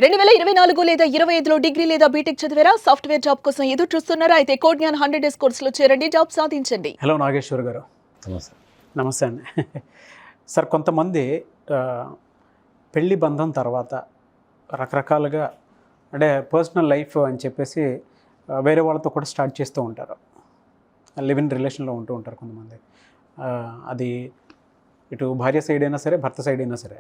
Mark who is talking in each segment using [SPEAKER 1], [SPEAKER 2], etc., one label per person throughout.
[SPEAKER 1] 2024 లేదా 25లో డిగ్రీ లేదా బీటెక్ చదివారా? సాఫ్ట్‌వేర్ జాబ్ కోసం ఎదురు చూస్తున్నారా? అయితే కోడ్ జ్ఞాన్ 100 డేస్ కోర్సులో చేరండి, జాబ్ సాధించండి.
[SPEAKER 2] హలో నాగేశ్వర్ గారు.
[SPEAKER 3] నమస్తే.
[SPEAKER 2] నమస్తే అండి. సార్, కొంతమంది పెళ్లి బంధం తర్వాత రకరకాలుగా అంటే పర్సనల్ లైఫ్ అని చెప్పేసి వేరే వాళ్ళతో కూడా స్టార్ట్ చేస్తూ ఉంటారు. లివ్ ఇన్ రిలేషన్లో ఉంటూ ఉంటారు కొంతమంది. అది ఇటు భార్య సైడ్ అయినా సరే, భర్త సైడ్ అయినా సరే.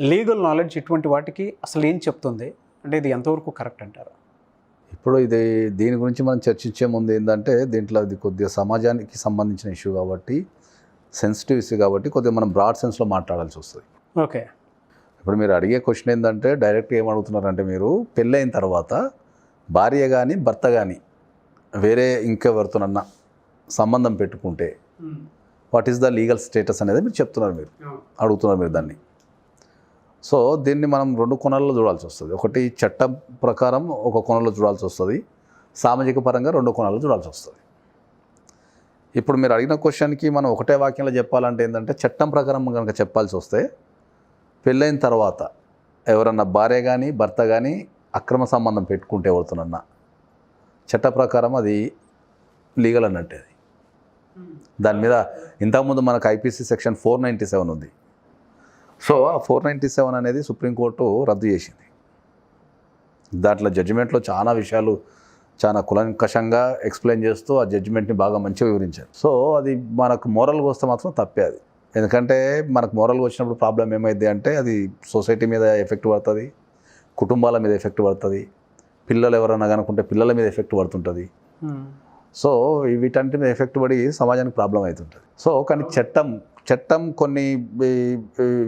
[SPEAKER 2] లీగల్ నాలెడ్జ్ ఇటువంటి వాటికి అసలు ఏం చెప్తుంది? అంటే ఇది ఎంతవరకు కరెక్ట్ అంటారు?
[SPEAKER 3] ఇప్పుడు దీని గురించి మనం చర్చించే ముందు ఏంటంటే, దీంట్లో అది కొద్దిగా సమాజానికి సంబంధించిన ఇష్యూ కాబట్టి, సెన్సిటివ్ ఇష్యూ కాబట్టి కొద్దిగా మనం బ్రాడ్ సెన్స్లో మాట్లాడాల్సి వస్తుంది.
[SPEAKER 2] ఓకే.
[SPEAKER 3] ఇప్పుడు మీరు అడిగే క్వశ్చన్ ఏంటంటే, డైరెక్ట్గా ఏమడుగుతున్నారంటే, మీరు పెళ్ళైన తర్వాత భార్య కానీ భర్త కానీ వేరే ఇంకెవరితోనన్నా సంబంధం పెట్టుకుంటే what is the legal status అనేది మీరు చెప్తున్నారు, మీరు అడుగుతున్నారు మీరు దాన్ని. సో దీన్ని మనం రెండు కోణాల్లో చూడాల్సి వస్తుంది. ఒకటి చట్టం ప్రకారం ఒక కోణంలో చూడాల్సి వస్తుంది, సామాజిక పరంగా రెండు కోణాల్లో చూడాల్సి వస్తుంది. ఇప్పుడు మీరు అడిగిన క్వశ్చన్కి మనం ఒకటే వాక్యంలో చెప్పాలంటే ఏంటంటే, చట్టం ప్రకారం కనుక చెప్పాల్సి వస్తే, పెళ్ళైన తర్వాత ఎవరన్నా భార్య కానీ భర్త కానీ అక్రమ సంబంధం పెట్టుకుంటే ఎవరుతున్నా చట్ట ప్రకారం అది లీగల్ అన్నట్టే. అది దాని మీద ఇంతకుముందు మనకు ఐపీసీ సెక్షన్ 497 ఉంది. సో ఆ 497 అనేది సుప్రీంకోర్టు రద్దు చేసింది. దాంట్లో జడ్జిమెంట్లో చాలా విషయాలు చాలా కులంకషంగా ఎక్స్ప్లెయిన్ చేస్తూ ఆ జడ్జిమెంట్ని బాగా మంచిగా వివరించారు. సో అది మనకు మోరల్గా వస్తే మాత్రం తప్పే అది. ఎందుకంటే మనకు మోరల్గా వచ్చినప్పుడు ప్రాబ్లం ఏమైంది అంటే, అది సొసైటీ మీద ఎఫెక్ట్ పడుతుంది, కుటుంబాల మీద ఎఫెక్ట్ పడుతుంది, పిల్లలు ఎవరన్నా కనుకుంటే పిల్లల మీద ఎఫెక్ట్ పడుతుంటుంది. సో వీటన్నిటి మీద ఎఫెక్ట్ పడి సమాజానికి ప్రాబ్లం అవుతుంటుంది. సో కానీ చట్టం కొన్ని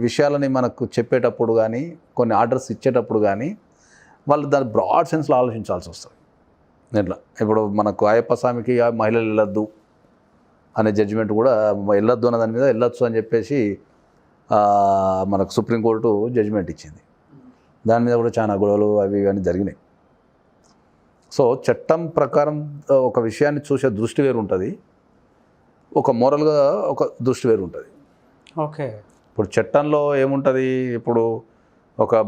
[SPEAKER 3] విషయాలని మనకు చెప్పేటప్పుడు కానీ, కొన్ని ఆర్డర్స్ ఇచ్చేటప్పుడు కానీ వాళ్ళు దాని బ్రాడ్ సెన్స్లో ఆలోచించాల్సి వస్తుంది. ఇట్లా ఇప్పుడు మనకు అయ్యప్ప స్వామికి మహిళలు వెళ్ళొద్దు అనే జడ్జిమెంట్ కూడా, వెళ్ళొద్దు అన్న దాని మీద వెళ్ళొచ్చు అని చెప్పేసి మనకు సుప్రీంకోర్టు జడ్జిమెంట్ ఇచ్చింది. దాని మీద కూడా చాలా గొడవలు అవి ఇవన్నీ జరిగినాయి. సో చట్టం ప్రకారం ఒక విషయాన్ని చూసే దృష్టి వేరు ఉంటుంది, ఒక మోరల్గా ఒక దృష్టి వేరు ఉంటుంది.
[SPEAKER 2] ఓకే.
[SPEAKER 3] ఇప్పుడు చట్టంలో ఏముంటుంది, ఇప్పుడు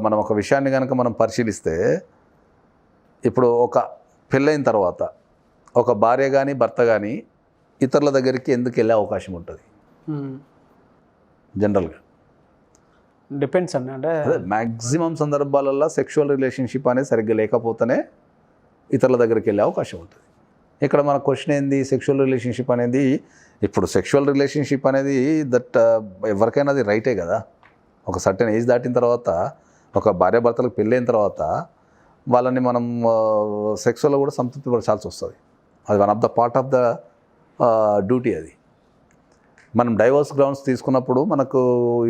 [SPEAKER 3] మనం ఒక విషయాన్ని కనుక మనం పరిశీలిస్తే, ఇప్పుడు ఒక పెళ్ళైన తర్వాత ఒక భార్య కానీ భర్త కానీ ఇతరుల దగ్గరికి ఎందుకు వెళ్ళే అవకాశం ఉంటుంది జనరల్గా?
[SPEAKER 2] డిపెండ్స్ అండి. అంటే
[SPEAKER 3] మ్యాక్సిమం సందర్భాలలో సెక్షువల్ రిలేషన్షిప్ అనేది సరిగ్గా లేకపోతేనే ఇతరుల దగ్గరికి వెళ్ళే అవకాశం ఉంటుంది. ఇక్కడ మన క్వశ్చన్ ఏంది, సెక్షువల్ రిలేషన్షిప్ అనేది. ఇప్పుడు సెక్షువల్ రిలేషన్షిప్ అనేది ఎవరికైనా అది రైటే కదా. ఒక సర్టెన్ ఏజ్ దాటిన తర్వాత, ఒక భార్యాభర్తలకు పెళ్ళైన తర్వాత వాళ్ళని మనం సెక్సువల్గా కూడా సంతృప్తి పరచాల్సి వస్తుంది. అది one of the part of the duty. అది మనం డైవర్స్ గ్రౌండ్స్ తీసుకున్నప్పుడు మనకు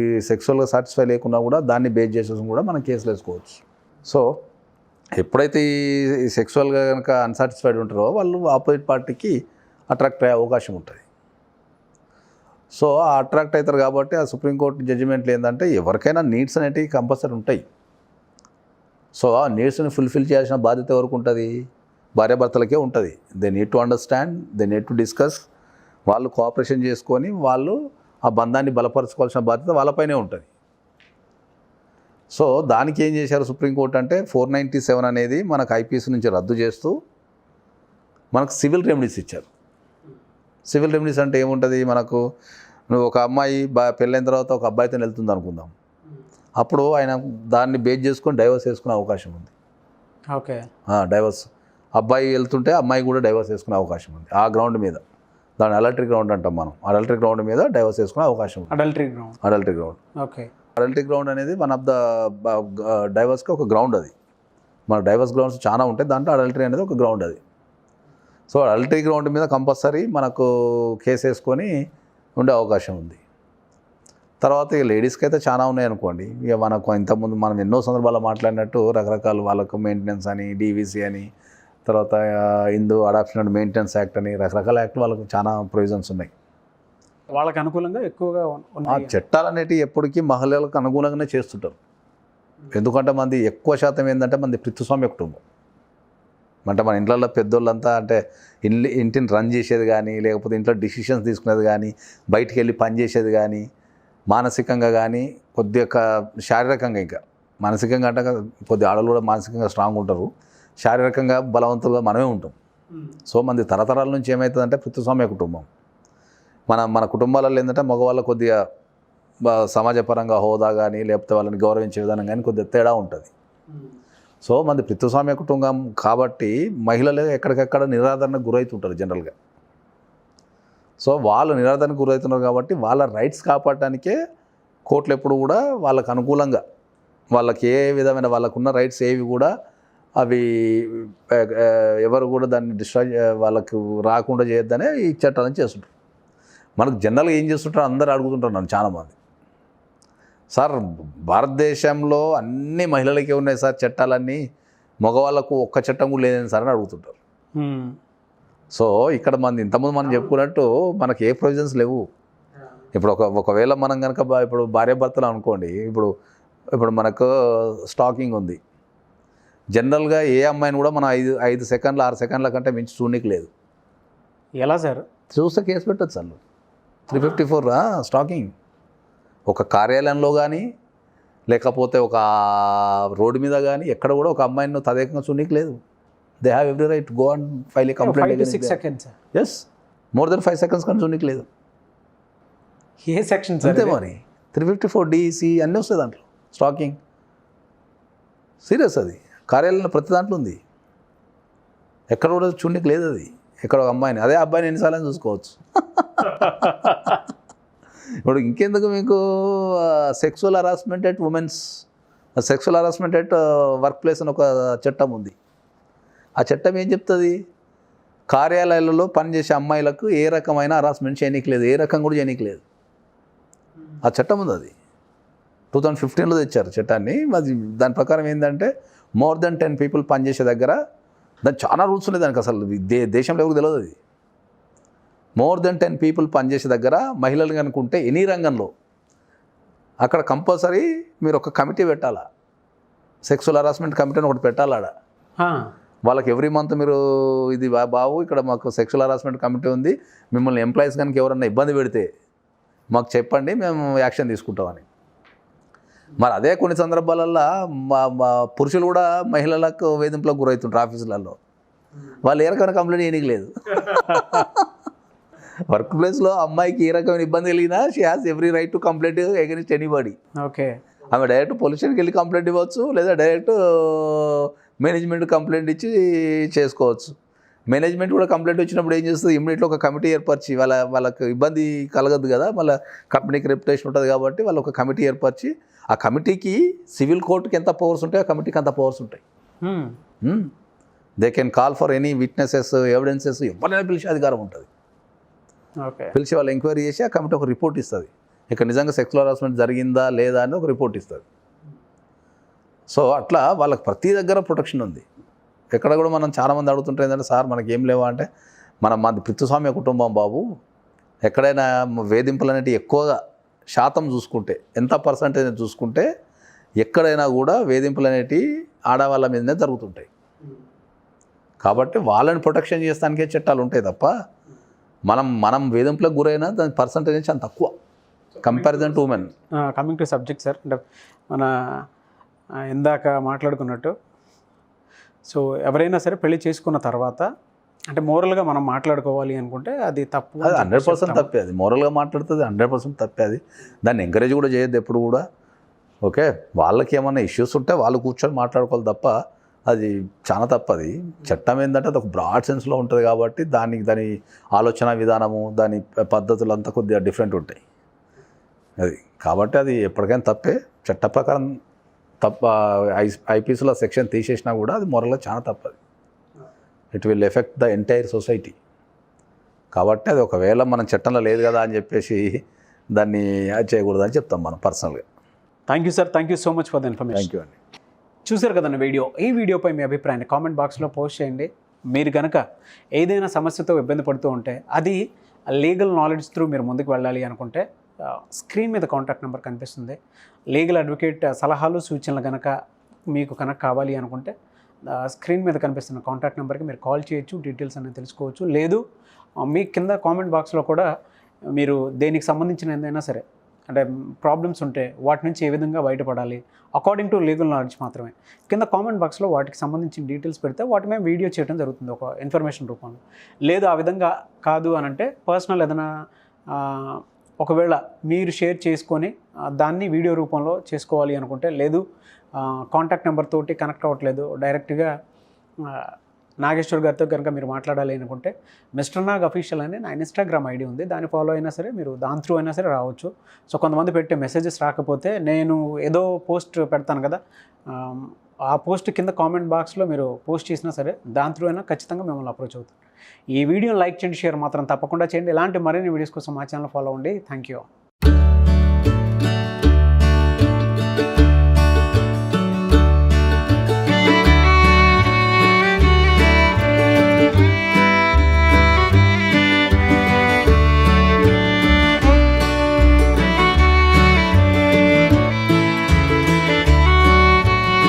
[SPEAKER 3] ఈ సెక్సువల్గా సాటిస్ఫై లేకున్నా కూడా దాన్ని బేస్ చేసేసి కూడా మనం కేసులు వేసుకోవచ్చు. సో ఎప్పుడైతే ఈ సెక్సువల్గా కనుక అన్సాటిస్ఫైడ్ ఉంటారో వాళ్ళు ఆపోజిట్ పార్టీకి అట్రాక్ట్ అయ్యే అవకాశం ఉంటుంది. సో ఆ అట్రాక్ట్ అవుతారు కాబట్టి ఆ సుప్రీంకోర్టు జడ్జిమెంట్లు ఏంటంటే, ఎవరికైనా నీడ్స్ అనేటివి కంపల్సరీ ఉంటాయి. సో ఆ నీడ్స్ని ఫుల్ఫిల్ చేయాల్సిన బాధ్యత ఎవరికి ఉంటుంది? భార్యాభర్తలకే ఉంటుంది. They need to understand, they need to discuss. వాళ్ళు కోఆపరేషన్ చేసుకొని వాళ్ళు ఆ బంధాన్ని బలపరచుకోవాల్సిన బాధ్యత వాళ్ళపైనే ఉంటుంది. సో దానికి ఏం చేశారు సుప్రీంకోర్టు అంటే, 497 అనేది మనకు ఐపీసీ నుంచి రద్దు చేస్తూ మనకు సివిల్ రెమెడీస్ ఇచ్చారు. సివిల్ రెమెడీస్ అంటే ఏముంటుంది, మనకు నువ్వు ఒక అమ్మాయి పెళ్ళైన తర్వాత ఒక అబ్బాయితో వెళ్తుంది అనుకుందాం, అప్పుడు ఆయన దాన్ని బేస్ చేసుకొని డైవర్స్ వేసుకునే అవకాశం ఉంది.
[SPEAKER 2] ఓకే.
[SPEAKER 3] డైవర్స్ అబ్బాయి వెళ్తుంటే అమ్మాయి కూడా డైవర్స్ వేసుకునే అవకాశం ఉంది. ఆ గ్రౌండ్ మీద, దాని అడల్టరీ గ్రౌండ్ అంటాం మనం, అడల్టరీ గ్రౌండ్ మీద డైవర్స్ వేసుకునే అవకాశం ఉంది.
[SPEAKER 2] Adultery ground.
[SPEAKER 3] Okay. Adultery ground అనేది వన్ ఆఫ్ ద డైవర్స్కి ఒక గ్రౌండ్. అది మన డైవర్స్ గ్రౌండ్స్ చాలా ఉంటాయి, దాంట్లో అడల్టరీ అనేది ఒక గ్రౌండ్. అది సో అడల్టరీ గ్రౌండ్ మీద కంపల్సరీ మనకు కేసు వేసుకొని ఉండే అవకాశం ఉంది. తర్వాత ఇక లేడీస్కి అయితే చాలా ఉన్నాయి అనుకోండి. ఇక మనకు ఇంతకుముందు మనం ఎన్నో సందర్భాల్లో మాట్లాడినట్టు రకరకాల వాళ్ళకు మెయింటెనెన్స్ అని, డీవీసీ అని, తర్వాత Hindu adoption and maintenance act అని, రకరకాల యాక్ట్ వాళ్ళకు చాలా ప్రొవిజన్స్ ఉన్నాయి.
[SPEAKER 2] వాళ్ళకి అనుకూలంగా ఎక్కువగా
[SPEAKER 3] ఆ చట్టాలు అనేటివి ఎప్పటికీ మహిళలకు అనుగుణంగానే చేస్తుంటారు. ఎందుకంటే మంది ఎక్కువ శాతం ఏంటంటే మంది పితృస్వామ్య కుటుంబం. అంటే మన ఇంట్లో పెద్దోళ్ళంతా అంటే ఇంటిని రన్ చేసేది కానీ, లేకపోతే ఇంట్లో డిసిషన్స్ తీసుకునేది కానీ, బయటికి వెళ్ళి పని చేసేది కానీ, మానసికంగా కానీ కొద్దిగా శారీరకంగా ఇంకా మానసికంగా అంటే కొద్ది ఆడలు కూడా మానసికంగా స్ట్రాంగ్ ఉంటారు, శారీరకంగా బలవంతులుగా మనమే ఉంటాం. సో మంది తరతరాల నుంచి ఏమవుతుందంటే పితృస్వామ్య కుటుంబం. మన కుటుంబాలలో ఏంటంటే మగవాళ్ళ కొద్దిగా సమాజపరంగా హోదా కానీ లేకపోతే వాళ్ళని గౌరవించే విధానం కానీ కొద్దిగా తేడా ఉంటుంది. సో మంది పితృస్వామ్య కుటుంబం కాబట్టి మహిళలు ఎక్కడికక్కడ నిరాదరణకు గురవుతుంటారు జనరల్గా. సో వాళ్ళు నిరాదరణకు గురవుతున్నారు కాబట్టి వాళ్ళ రైట్స్ కాపాడటానికే కోర్టులు ఎప్పుడు కూడా వాళ్ళకు అనుకూలంగా, వాళ్ళకి ఏ విధమైన వాళ్ళకున్న రైట్స్ ఏవి కూడా అవి ఎవరు కూడా దాన్ని డిస్ట్రాయ్ వాళ్ళకు రాకుండా చేయొద్దనే ఈ చట్టాలను చేస్తుంటారు. మనకు జనరల్గా ఏం చేస్తుంటారు అందరూ అడుగుతుంటారు నన్ను చాలామంది, సార్ భారతదేశంలో అన్ని మహిళలకే ఉన్నాయి సార్ చట్టాలన్నీ, మగవాళ్ళకు ఒక్క చట్టం కూడా లేదని సార్ అని అడుగుతుంటారు. సో ఇక్కడ ఇంతకుముందు మనం చెప్పుకున్నట్టు మనకి ఏ ప్రొవిజన్స్ లేవు. ఇప్పుడు ఒకవేళ మనం కనుక ఇప్పుడు భార్యాభర్తలు అనుకోండి, ఇప్పుడు మనకు స్టాకింగ్ ఉంది. జనరల్గా ఏ అమ్మాయిని కూడా మనం 5 సెకండ్లు 6 సెకండ్ల కంటే మించి చూడనీకి లేదు.
[SPEAKER 2] ఎలా సార్?
[SPEAKER 3] చూస్తే కేసు పెట్టచ్చు సార్. 354 స్టాకింగ్. ఒక కార్యాలయంలో కానీ లేకపోతే ఒక రోడ్డు మీద కానీ ఎక్కడ కూడా ఒక అమ్మాయిని తదేకంగా చూడనీకి లేదు. They have every right go and file a complaint.
[SPEAKER 2] 5 to 6 seconds.
[SPEAKER 3] Yes, more than 5 seconds కానీ చూడనీకి లేదు.
[SPEAKER 2] ఏ సెక్షన్
[SPEAKER 3] అంతే మరి. 354D అన్నీ వస్తాయి దాంట్లో స్టాకింగ్. సీరియస్, అది కార్యాలయంలో ప్రతి దాంట్లో ఉంది. ఎక్కడ కూడా చూడనీకి లేదు అది. ఎక్కడ ఒక అమ్మాయిని, అదే అబ్బాయిని ఎన్నిసార్లు చూసుకోవచ్చు. ఇప్పుడు ఇంకెందుకు మీకు sexual harassment at women's, sexual harassment at work place అని ఒక చట్టం ఉంది. ఆ చట్టం ఏం చెప్తుంది? కార్యాలయాలలో పనిచేసే అమ్మాయిలకు ఏ రకమైన హరాస్మెంట్ చేయనీకి లేదు, ఏ రకం కూడా చేయనీకి లేదు. ఆ చట్టం ఉంది, అది 2015లో తెచ్చారు చట్టాన్ని. అది దాని ప్రకారం ఏంటంటే మోర్ దెన్ 10 people పనిచేసే దగ్గర దానికి చాలా రూల్స్ ఉన్నాయి. దానికి అసలు దేశంలో ఎవరికి తెలియదు. అది మోర్ దెన్ 10 people పనిచేసే దగ్గర మహిళలు కనుకుంటే ఎనీ రంగంలో అక్కడ కంపల్సరీ మీరు ఒక కమిటీ పెట్టాలా, సెక్సువల్ హరాస్మెంట్ కమిటీ అని ఒకటి పెట్టాలాడ. వాళ్ళకి ఎవ్రీ మంత్ మీరు ఇది బాబు ఇక్కడ మాకు సెక్సువల్ హరాస్మెంట్ కమిటీ ఉంది, మిమ్మల్ని ఎంప్లాయీస్ కనుక ఎవరన్నా ఇబ్బంది పెడితే మాకు చెప్పండి, మేము యాక్షన్ తీసుకుంటామని. మరి అదే కొన్ని సందర్భాలల్లో పురుషులు కూడా మహిళలకు వేధింపులకు గురవుతుంటారు ఆఫీసులలో. వాళ్ళు ఏ రకమైన కంప్లైంట్ చేయనీకి లేదు. వర్క్ ప్లేస్లో అమ్మాయికి ఏ రకమైన ఇబ్బంది కలిగినా she has every right to complaint against anybody.
[SPEAKER 2] Okay,
[SPEAKER 3] ఆమె డైరెక్ట్ పోలీస్ స్టేషన్కి వెళ్ళి కంప్లైంట్ ఇవ్వచ్చు, లేదా డైరెక్ట్ మేనేజ్మెంట్ కంప్లైంట్ ఇచ్చి చేసుకోవచ్చు. మేనేజ్మెంట్ కూడా కంప్లైంట్ వచ్చినప్పుడు ఏం చేస్తుంది, ఇమ్మీడియట్గా ఒక కమిటీ ఏర్పరిచి వాళ్ళకి ఇబ్బంది కలగదు కదా, మళ్ళీ కంపెనీకి రెప్యుటేషన్ ఉంటుంది కాబట్టి వాళ్ళు ఒక కమిటీ ఏర్పరిచి, ఆ కమిటీకి సివిల్ కోర్టుకి ఎంత పవర్స్ ఉంటాయి ఆ కమిటీకి అంత పవర్స్ ఉంటాయి. They can call for any witnesses, evidences, ఎవరైనా పిలిచే అధికారం ఉంటుంది.
[SPEAKER 2] ఓకే,
[SPEAKER 3] పిలిచి వాళ్ళు ఎంక్వైరీ చేసి ఆ కమిటీ ఒక రిపోర్ట్ ఇస్తుంది, ఇక్కడ నిజంగా సెక్సువల్ హరాస్మెంట్ జరిగిందా లేదా అని ఒక రిపోర్ట్ ఇస్తుంది. సో అట్లా వాళ్ళకి ప్రతి దగ్గర ప్రొటెక్షన్ ఉంది. ఎక్కడ కూడా మనం చాలామంది అడుగుతుంటే ఏంటంటే, సార్ మనకి ఏం లేవా అంటే, మాది పితృస్వామ్య కుటుంబం బాబు, ఎక్కడైనా వేధింపులు అనేవి ఎక్కువగా శాతం చూసుకుంటే, ఎంత పర్సంటేజ్ చూసుకుంటే ఎక్కడైనా కూడా వేధింపులు అనేవి ఆడవాళ్ళ మీదనే జరుగుతుంటాయి. కాబట్టి వాళ్ళని ప్రొటెక్షన్ చేస్తానికే చట్టాలు ఉంటాయి తప్ప మనం వేధింపులకు గురైనా దాని పర్సంటేజ్ చాలా తక్కువ comparison to women.
[SPEAKER 2] Coming to subject sir, అంటే మన ఇందాక మాట్లాడుకున్నట్టు, సో ఎవరైనా సరే పెళ్లి చేసుకున్న తర్వాత అంటే మోరల్గా మనం మాట్లాడుకోవాలి అనుకుంటే అది తప్పు,
[SPEAKER 3] అది 100% తప్పే. అది మోరల్గా మాట్లాడుతుంది 100% తప్పే. అది దాన్ని ఎంకరేజ్ కూడా చేయొద్దు ఎప్పుడు కూడా. ఓకే, వాళ్ళకి ఏమైనా ఇష్యూస్ ఉంటే వాళ్ళు కూర్చొని మాట్లాడుకోవాలి తప్ప అది చాలా తప్పది. చట్టం ఏంటంటే అది ఒక బ్రాడ్ సెన్స్లో ఉంటుంది కాబట్టి దాని ఆలోచన విధానము, దాని పద్ధతులు అంతా కొద్దిగా డిఫరెంట్ ఉంటాయి. అది కాబట్టి అది ఎప్పటికైనా తప్పే. చట్ట ప్రకారం తప్ప ఐపీసీలో సెక్షన్ తీసేసినా కూడా అది మొరల్లో చాలా తప్పది. It will effect the entire society. కాబట్టి అది ఒకవేళ మనం చట్టంలో లేదు కదా అని చెప్పేసి దాన్ని చేయకూడదని చెప్తాం మనం పర్సనల్గా.
[SPEAKER 2] Thank you sir, thank you so much for the information.
[SPEAKER 3] Thank you అండి.
[SPEAKER 2] చూసారు కదండి వీడియో. ఈ వీడియోపై మీ అభిప్రాయాన్ని కామెంట్ బాక్స్లో పోస్ట్ చేయండి. మీరు కనుక ఏదైనా సమస్యతో ఇబ్బంది పడుతూ ఉంటే, అది లీగల్ నాలెడ్జ్ త్రూ మీరు ముందుకు వెళ్ళాలి అనుకుంటే స్క్రీన్ మీద కాంటాక్ట్ నెంబర్ కనిపిస్తుంది. లీగల్ అడ్వకేట్ సలహాలు సూచనలు కనుక మీకు కావాలి అనుకుంటే స్క్రీన్ మీద కనిపిస్తున్న కాంటాక్ట్ నెంబర్కి మీరు కాల్ చేయొచ్చు, డీటెయిల్స్ అనేది తెలుసుకోవచ్చు. లేదు మీ కింద కామెంట్ బాక్స్లో కూడా మీరు దేనికి సంబంధించిన ఏదైనా సరే అంటే ప్రాబ్లమ్స్ ఉంటే వాటి నుంచి ఏ విధంగా బయటపడాలి అకార్డింగ్ టు లీగల్ నాలెడ్జ్ మాత్రమే. కింద కామెంట్ బాక్స్లో వాటికి సంబంధించిన డీటెయిల్స్ పెడితే వాటి మేము వీడియో చేయడం జరుగుతుంది ఒక ఇన్ఫర్మేషన్ రూపంలో. లేదు ఆ విధంగా కాదు అని అంటే పర్సనల్ ఏదైనా ఒకవేళ మీరు షేర్ చేసుకొని దాన్ని వీడియో రూపంలో చేసుకోవాలి అనుకుంటే, లేదు కాంటాక్ట్ నెంబర్ తోటి కనెక్ట్ అవ్వట్లేదు, డైరెక్ట్గా నాగేశ్వర్ గారితో కనుక మీరు మాట్లాడాలి అనుకుంటే మిస్టర్ నాగ్ అఫీషియల్ అని నా ఇన్స్టాగ్రామ్ ఐడి ఉంది, దాన్ని ఫాలో అయినా సరే మీరు దాని త్రూ అయినా సరే రావచ్చు. సో కొంతమంది పెట్టే మెసేజెస్ రాకపోతే నేను ఏదో పోస్ట్ పెడతాను కదా, ఆ పోస్ట్ కింద కామెంట్ బాక్స్లో మీరు పోస్ట్ చేసినా సరే దాని త్రూ అయినా ఖచ్చితంగా మిమ్మల్ని అప్రోచ్ అవుతాను. ఈ వీడియోని లైక్ చేయండి, షేర్ మాత్రం తప్పకుండా చేయండి. ఇలాంటి మరిన్ని వీడియోస్ కోసం మా ఛానల్ ఫాలో అవ్వండి. Thank you.